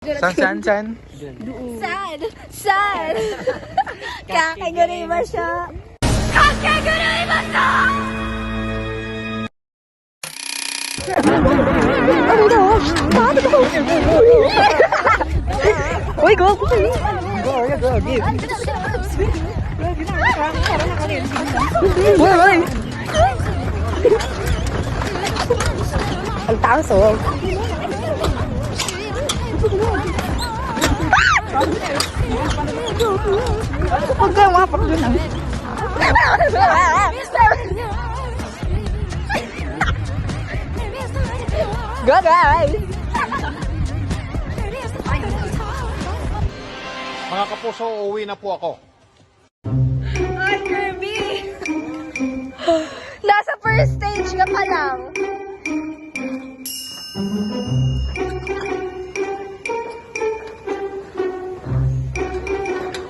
San? Saan? Kakaganoy ba siya? Kakaganoy ba siya? Uy, go! Uy! Ang taas, oh. Huwag kang mapak dun, ah. Go, guys! Mga kapuso, uuwi na po ako. Ay, Kirby! Nasa first stage ka pa lang.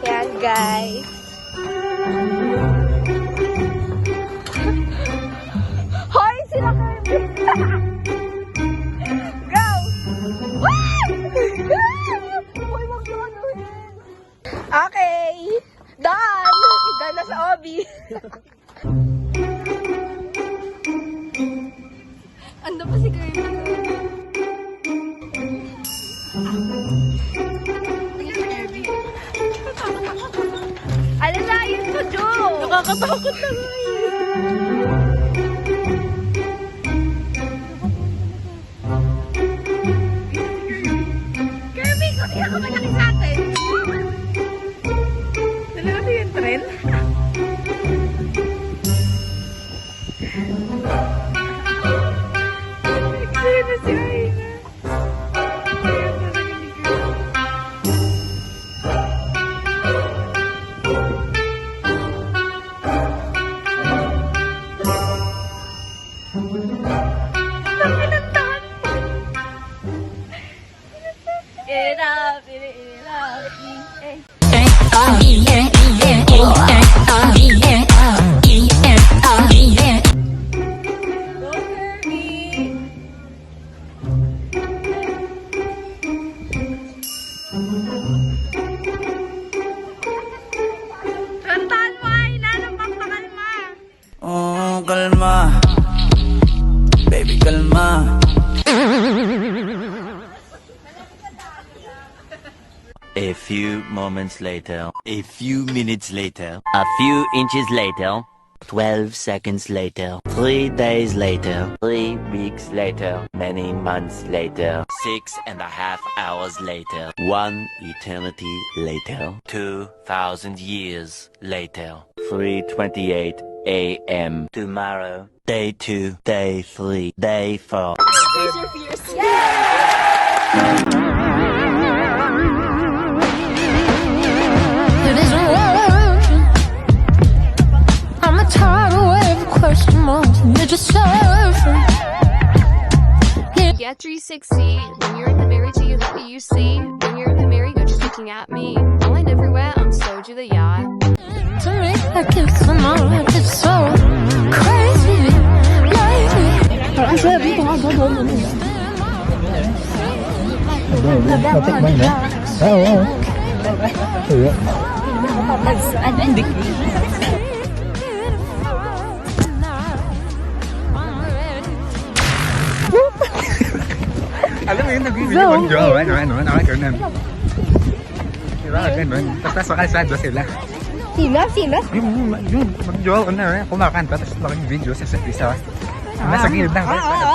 Yan, guys. Hoy, sila Kirby! Go! Hoy, wag gano'n. Okay. Done! Done na sa obi. Ando pa si Kirby. Alam na, yun to do. Nakakatakot na nga yun. Kirby, kung ka malaki sa atin. Dala natin yung tren. Kaya na si Aina. Oh, kalma. Baby, kalma. A few moments later, a few minutes later, a few inches later, 12 seconds later, 3 days later, 3 weeks later, many months later, 6.5 hours later, 1 eternity later, 2,000 years later, 3:28 a.m. tomorrow, day 2, day 3, day 4. It isn't working. I'm a tidal wave of question marks, and you're just surfing. Get 360 when you're in the merry to you see. When you're in the merry, you're just looking at me. Rolling everywhere, I'm Soju the yacht. To me, like it's a moment, it's so crazy. Alam mo yun, nag-video ang jowa. Ganun. Diba, ganun. Tapos makasado sila. Sino? Yun, mag-jowa na. Kumakanta, tapos makag-video sa isa. Nasa gilid lang.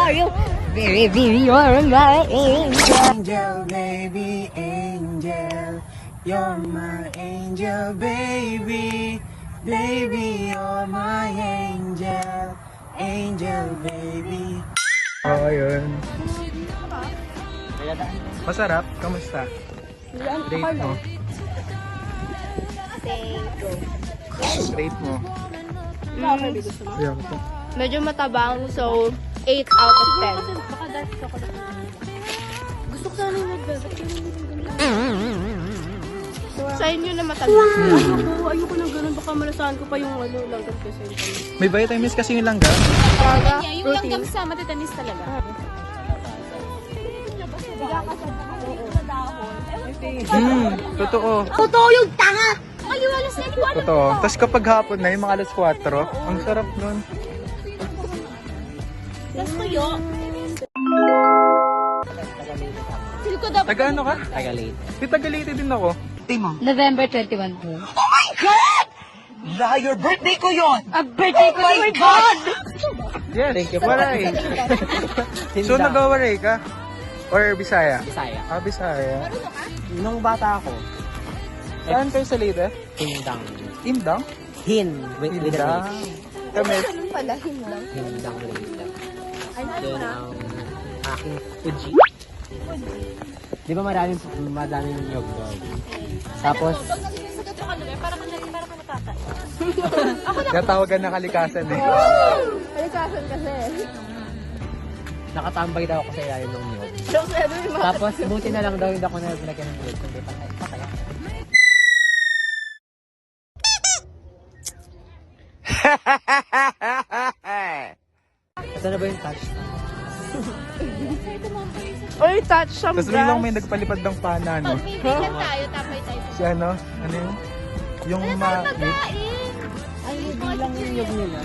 Yung very warm my Angel, baby, angel. You're my angel, baby. Baby, you're my angel. Angel, baby. Oo, yun. Masarap. Kamusta? Rate mo. Rate mo. Ayoko po. Medyo matabang, so 8 out of 10. Gusto ko sana yung magbebek. Sa inyo na matabang. Ayoko na ganun. Baka malasahan ko pa yung langgam kasi. May vitamins kasi yung langga. Yung langgam sa matatanis talaga. Totoo. Totoo yung tanga! Maliwalas na, hindi ko alam. Totoo. Tapos kapag hapon na, yung mga alas 4, ang sarap nun. Tapos tuyo. Feel ko dapat. Taga ano ka? Tagalate. Di Tagalite din ako. November 21 po. Your birthday ko yon. A birthday ko! Oh my God! Yes, Thank you. waray. So nag-waray ka? Or Bisaya? Bisaya. Ah, Bisaya. Nung bata ako, Saan kayo sa Leyte? Hindang. Indang? With the Indang. Kami. Hindang Leyte. Then, aking Fuji. Di ba maraming nyog doon? Tapos, Natawagan na kalikasan eh. Kalikasan kasi. nakatambay daw ako sa ilalim ng nyog. Tapos, buti na lang daw hindi ako nalagyan ng nyog. Kundi patay. Ito na ba yung touch? Oy, touch some Tapos lang may nagpalipad ng pana, no? Pag-ibigan tayo, tapay tayo. Si ano? Ano yun? Yung Pagkain! Ay, bilang yung nyog nila.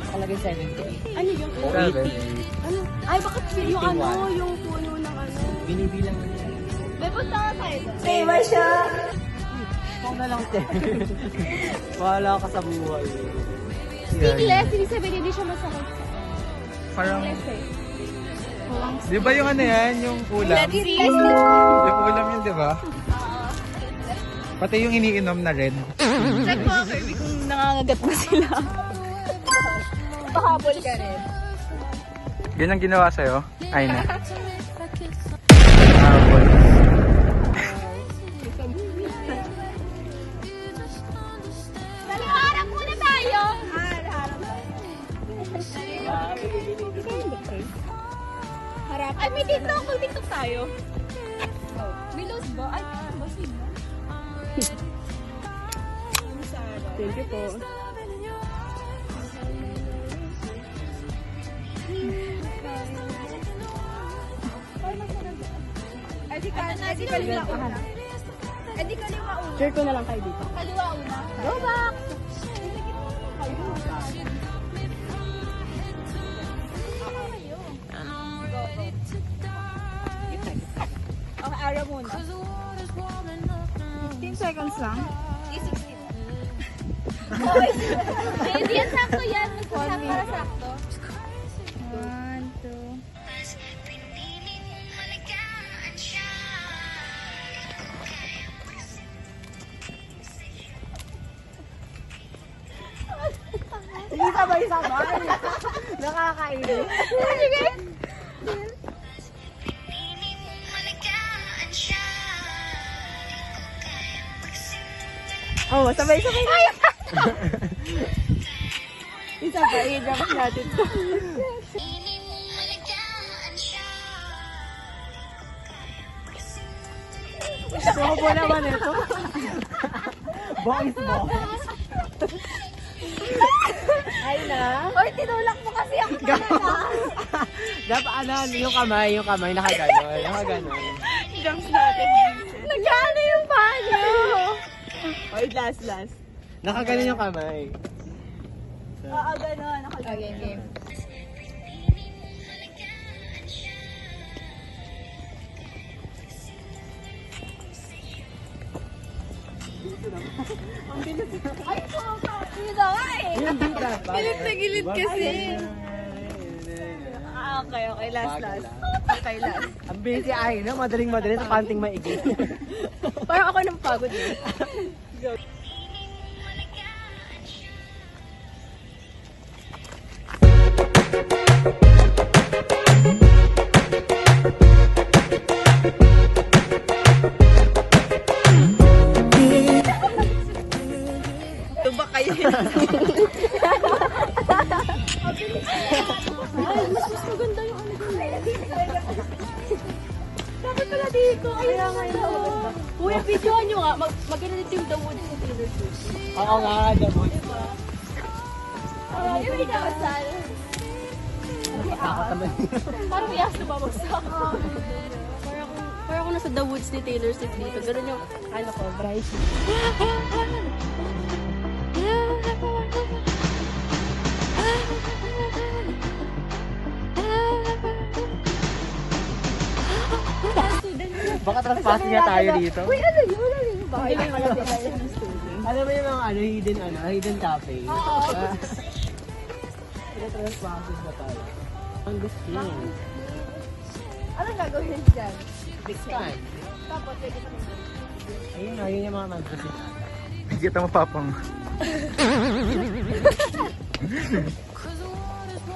Nakalagay 78. Ano yung Seven. Ay, bakit yung ano, yung puno ng ano? Binibilang nila. May punta ka tayo doon. Ikaw na lang, te. Wala ka sa buhay. Stingless, ibig sabihin hindi siya masakit. Parang, eh. di ba yung ano yan? Yung ulam? Yung ulam yun, di ba? Pati yung iniinom na red. Check mo, Kirby, kung nangangagat na sila. Pahabol ka rin. Yun ang ginawa sa'yo? Ay na. Habol. Harap muna tayo! Harap. Ay, may TikTok. Mag-TikTok tayo. May loose ba? Ay, basin ba? Thank you po. Ay, di kaliwa una. Ay, di kaliwa una. Share ko na lang kayo dito. Kaliwa una. Go back! Okay, araw muna. 15 seconds lang. 16. Hindi yan sakto yan. Magsasakto para sakto. 1, 2. Hindi sabay-sabay. Nakakainis. Sige. Oh, sabay-sabay. Isa pa, i-drop natin to. Gusto ko po naman ito. Boys. Ay na. Oy, tinulak mo kasi ako kanina. Dapat yung kamay, nakaganon. Jumps natin. Nagkano yung paano? Oy, last. Nakaganon yung kamay. Oo, gano'n. Okay, game. Ay, puta! Hindi na nga eh! Gilid na gilid kasi. Okay. Last. Okay, last. Ang busy ay, no? Madaling sa panting maigi. Parang ako nang pagod eh. Tuba kayo yun. Ay, mas maganda yung ano doon. Dapat pala dito. Kaya nga yun. Kuya, videoan nyo nga. Maganda dito yung The Woods sa Taylor Swift. Oo nga, dabot. Yung may nakasal. Nakakataman. Parang may aso babagsak. Parang Parang ako nasa The Woods ni Taylor Swift dito. Ganun yung, ano ko, Bryce. Baka trespass niya tayo dito. Uy, ano yun? Ano yun? Bakit yung malapit tayo ng student? Alam mo yung mga hidden cafe? Oo. Trespass na tayo. Ang gusto niya. Anong gagawin dyan? Big time. Tapos, pwede ka naman. Ayun yung mga mag-visit. Kita mo papang.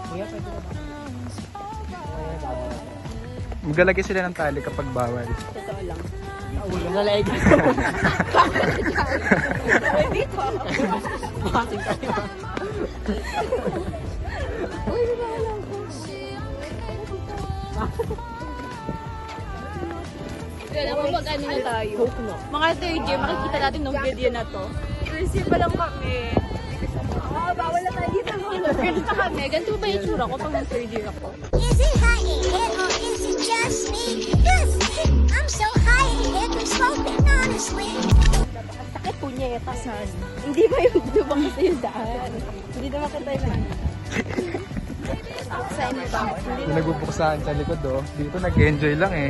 Kuya, pwede ka ba? Ay, bawal. Maglalagay sila ng tali kapag bawal. Totoo lang. Ulo na leg. Uy, dito. Bakit tayo? Uy, di ba alam ko? Kaya naman mag-ano na tayo. Mga third year, makikita natin ng video na to. First year pa lang kami. Bawal na tayo dito. Ganito kami. Ganito ba yung tsura ko pag third year ako? Is it hot in here or is it just me? Yes, I'm so high in here, I'm smoking honestly. Sakit punyeta. Saan? Hindi ba yung lubang kasi yung daan? Hindi naman kita yung daan. Saan ba? Yung nagbubuksahan sa likod dito nag-enjoy lang eh.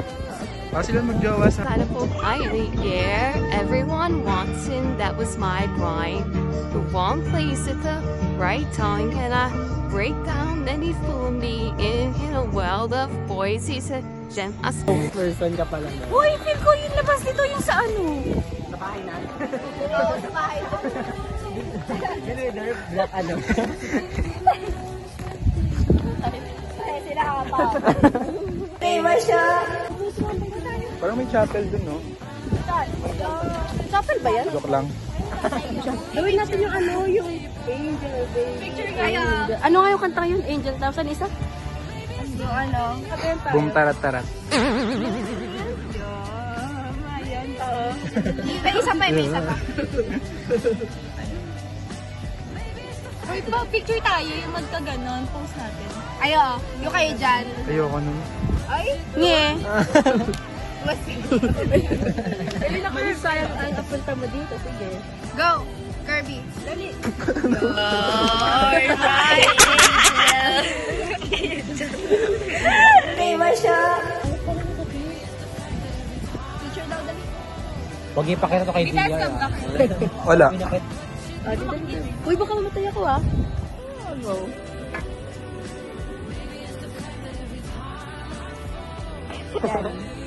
Baka sila magjowa sa... Kind of quietly, yeah. Everyone wants him, that was my prime. The wrong place at the right time. Can I break down? Then he fooled me in a world of boys. He said, Jem, I said, Person ka pala na. Uy, feel ko yung labas dito yung sa ano. Sa bahay na. Oo, sa bahay. Black ano. Ay, sila kapag. Diba siya? Parang may chapel dun, no? Chapel ba yan? Joke lang. Gawin natin yung ano, yung Angel, baby. Picture kaya. Ano nga yung kanta yun? Angel, tapos ano isa? Yung ano? Boom tarat tarat. Ayan, tao. May isa pa, may isa pa. Uy, ba, picture tayo, yung magka-ganon, post natin. Ayo, yung kayo dyan. Ayoko nun. Ay? Nye. Dali na kayo sayang ang kapunta mo dito, sige. Go! Kirby. Dali. Diba siya? Picture daw, dali. Huwag niyo ipakita to kay Dia. Wala. Uy, baka mamatay ako ah. Go.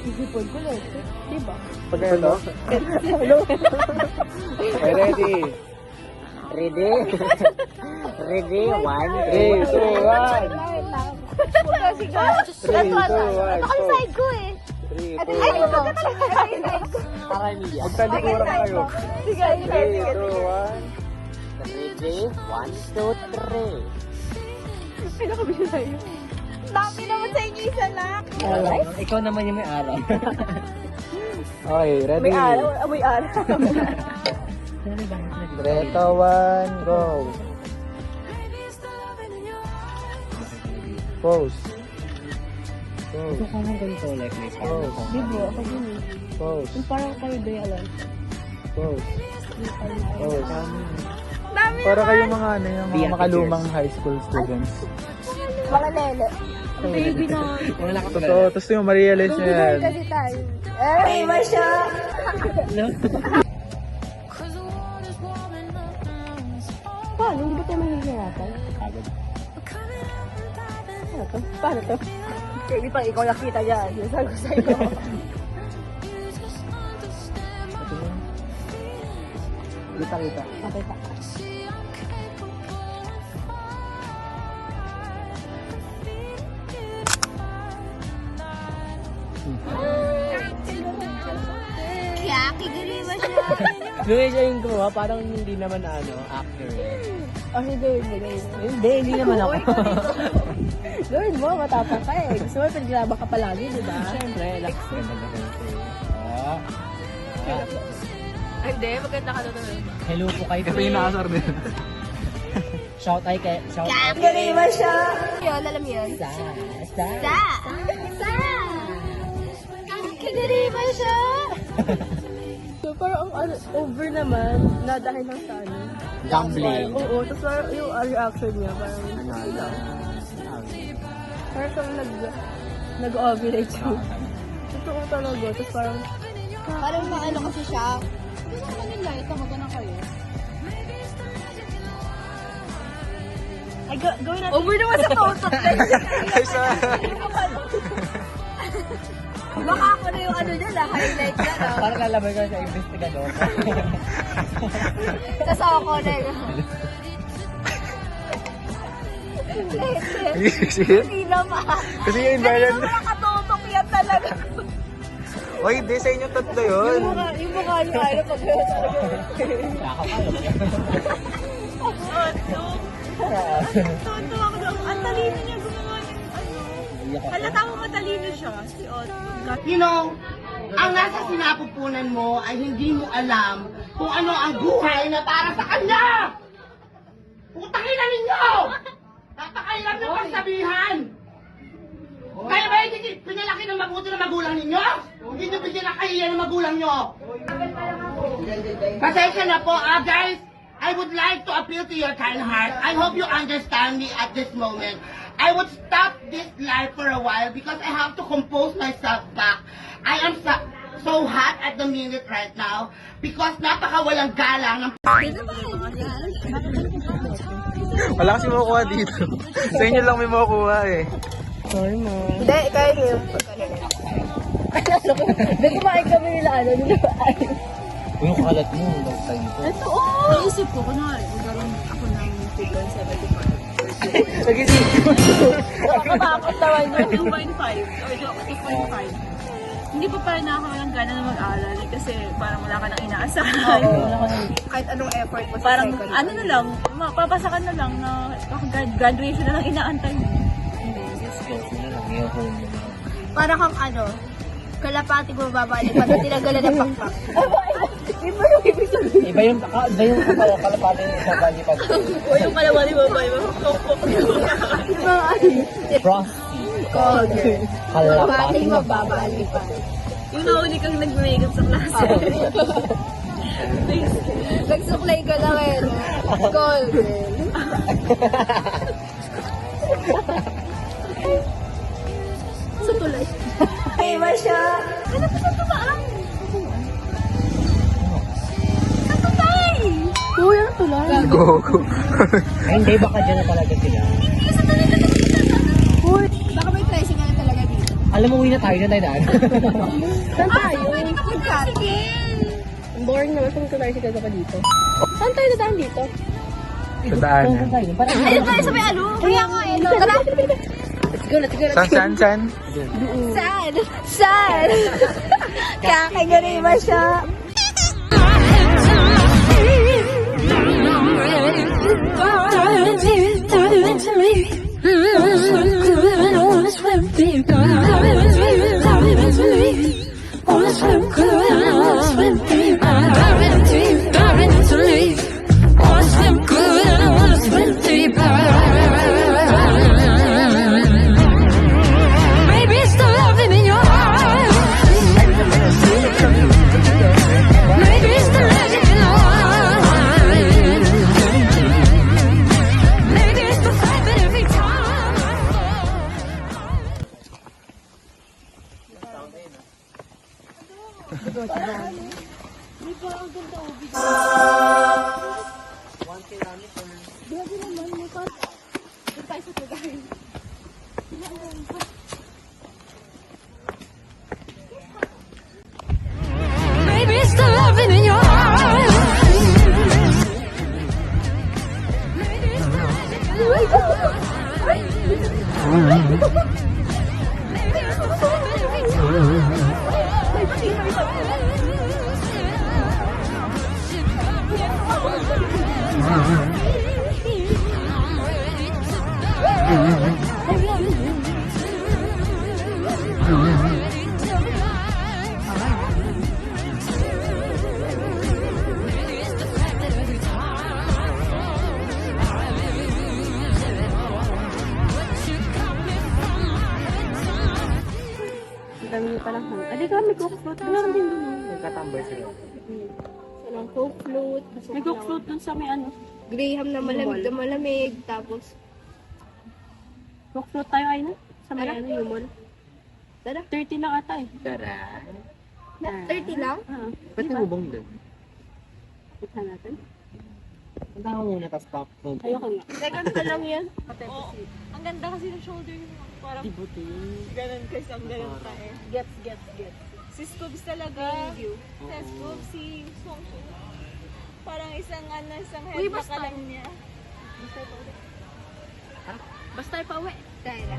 Isipon ko lang. Diba? Pag ano? Ready? Ready? Ready? 1, 3, 2, 1. Ako yung side ko eh. 3, 2, Ay, ito talaga. Para niya. Magtalikuran kayo. Sige, sige, 3, 2, 1. Ready? 1, 2, 3. Pinakabili sa'yo. Dami naman sa inyo isa lang. Alright. Ikaw naman yung may araw. Okay, ready? May araw. May araw. Reto 1, go. Pose. Ito Pose. ka nang ganito, like may Pose. Dibo, ako din eh. Pose. Yung parang kayo ba yalan? Pose. Pose. Dami Para kayong mga ano, yung mga Beyond makalumang high school students. Mga lele. Baby na. Wala ka Totoo, tapos yung ma-realize nyo yan. Kasi tayo. Eh, iba siya. Paano? Hindi ba tayo mahihirapan? Paano to? Paano to? Hindi pa ikaw nakita yan. Yung sabi ko sa'yo. Kita. Okay pa. Kaya, kigili mo siya. Luwi siya yung gumawa, parang hindi naman accurate. O, gawin mo. Hindi naman ako. Gawin mo, matapang ka eh. Gusto mo, pinaglaba ka palagi, di ba? Siyempre, ganda na ganito. Ay, hindi. Maganda ka doon. Hello po kay Kasi yung nakasar din. Shout out kay Kigili mo siya. Yun, alam yun. Sa. Sa. Kigili siya! So, parang ang over naman, na dahil lang sa ano. Gambling. Oo, tapos parang yung reaction niya, parang parang kang nag-ovulate siya. Totoo talaga, tapos parang maano kasi siya. Gusto ko nila, ito magana kayo. Ay, gawin natin. Over naman sa photo. Baka ako na yung ano niya na, highlight niya na. Parang lalabay ko sa investigador. Tapos ako na yun. Hindi naman. Kasi yung environment. Hindi naman makatutok yan talaga. Oy, hindi sa inyo tatlo yun. Yung mukha niya, ano pag yun talaga. Tonto ako daw. Ang talino niya gumawa ng ano. Halata mo matalino siya. Si Otto. You know, ang nasa sinapupunan mo ay hindi mo alam kung ano ang buhay na para sa kanya! Putangin na ninyo! Napakailam ng pagsabihan! Kaya ba hindi pinalaki ng mabuti ng magulang ninyo? Hindi nyo bigyan ng kahiya ng magulang nyo? Pasensya na po, guys! I would like to appeal to your kind heart. I hope you understand me at this moment. I would stop this live for a while because I have to compose myself back. I am so hot at the minute right now because napakawalang galang ng Wala kasi makukuha dito. Sa inyo lang may makukuha eh. Hindi, kaya niyo yung pagkakaroon. Hindi kumain kami nila, ano, nila. Yung kalat mo, long time ko. Ito, oh! Naisip ko, kunwari, magkaroon ako ng 2.75. Nag-isip ko. Nakakapakot naman yung 2.5 or 2.5. Hindi pa pala nakakaroon ng gana na mag-aaral kasi parang wala ka nang inaasahan. kahit anong effort mo sa Parang second ano na lang, papasakan na lang na graduation na lang inaantay mo. Parang kang ano, kalapati mo babalik pag tinagalan ng pakpak. Iba yung ibig sabihin. Iba yung kalapati sa balipad. O yung kalawali mo ba? Iba Frosty. Kalapati Kalapati mo babalik pa. Yung nauli kang nag-makeup sa klase. Nagsuklay ka lang eh. Call girl. Sa tulay. Iba siya. Ano pa sa tulaan? Sa tulay! Uy, ang tulay. Gogo. Ay, hindi, baka dyan na talaga sila. Hindi sa tulay na nakikita ka. Uy, baka may pricing na talaga dito. Alam mo, uwi na tayo na daan. Saan tayo? Pwede ka mag-tricycle. Boring naman kung mag-tricycle ka dito. Saan tayo dadaan dito? Sa daanan. Ayun tayo sa may ano. Kaya nga eh. Tara. Let's go. San? Saan? Kakagari ba siya? Maybe it's the loving in your eyes. Maybe it's the magic in your eyes. Maybe it's the fact that every time. Maybe it's the loving in your eyes. Maybe it's the magic in your eyes. Maybe it's the fact that every time. Ang dami niyo palang hang. Alika, may coke float. Meron din dun. Nagkatambay sila. Walang coke float. May coke float dun sa may ano. Graham na malamig na malamig. Tapos, coke float tayo ay na? Sa may ano yung mall. Tara. 30 lang ata eh. Tara. 30 lang? Ba't nabubong doon? Ito natin. Punta ka muna, tapos popcorn. Ayoko nga. Second ko lang yan. Ang ganda kasi ng shoulder niyo. Parang ganun kasi ang ganun pa eh. Gets. Si Scoobs talaga. Si Scoobs, si Songso. Parang isang head Uy, na basta. ka lang niya. Basta pa uwi. Kaya.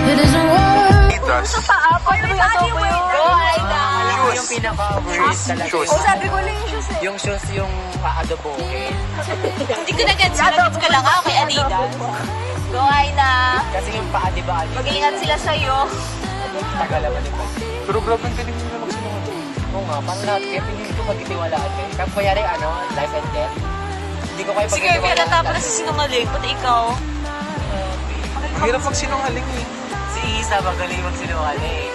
It isn't worth Yung pinaka-worst talaga. Sabi ko lang yung shoes eh. Yung shoes yung aadoboke. Hindi ko na gets. Nagets ko lang ako kay Adidas. Go, Aina. Kasi yung paa, di ba? Mag-iingat sila sa'yo. Tagal naman yung pag. Pero grabe ang galing nila magsinungaling. Oo nga, parang lahat kaya hindi ko pagtitiwalaan eh. Kaya kanyari ano, life and death. Hindi ko kayo Sige, kaya pagtitiwalaan. natapos na si sinungaling. Pati ikaw. Ang hirap magsinungaling eh. Si Isa magaling magsinungaling.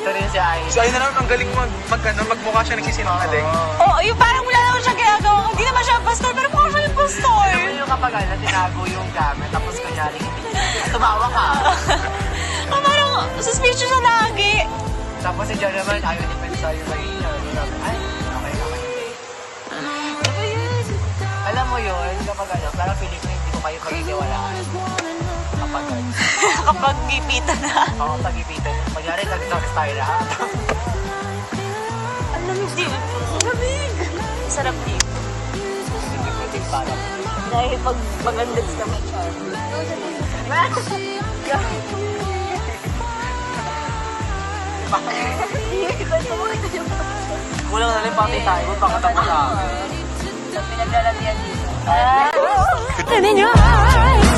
Ito rin si Ai. So ayun na naman, ang galing magmukha siya nagsisinungaling. Oo, yung parang wala naman siya ginagawa. Hindi naman siya pastor, pero mukha siya yung pastor. Alam mo yung kapag ano, tinago yung gamit, tapos kunyari, tumawa ka. Parang suspicious siya lagi. Tapos si John naman, ayaw defense sa'yo kay ay, okay. Alam mo yun, kapag ano, parang feeling ko hindi ko kayo pagtitiwalaan. Kapag ano. Kapag gipitan na. Oo, pag-ipitan. Kunyari, nag-talk tayo lahat. Ang lamig din. Lamig. Sarap din. Hindi ko din parang. Dahil pag mag-undags ka may charm. Kulang na rin pati tayo, baka tapos ako. Pinaglalatian dito. And in your eyes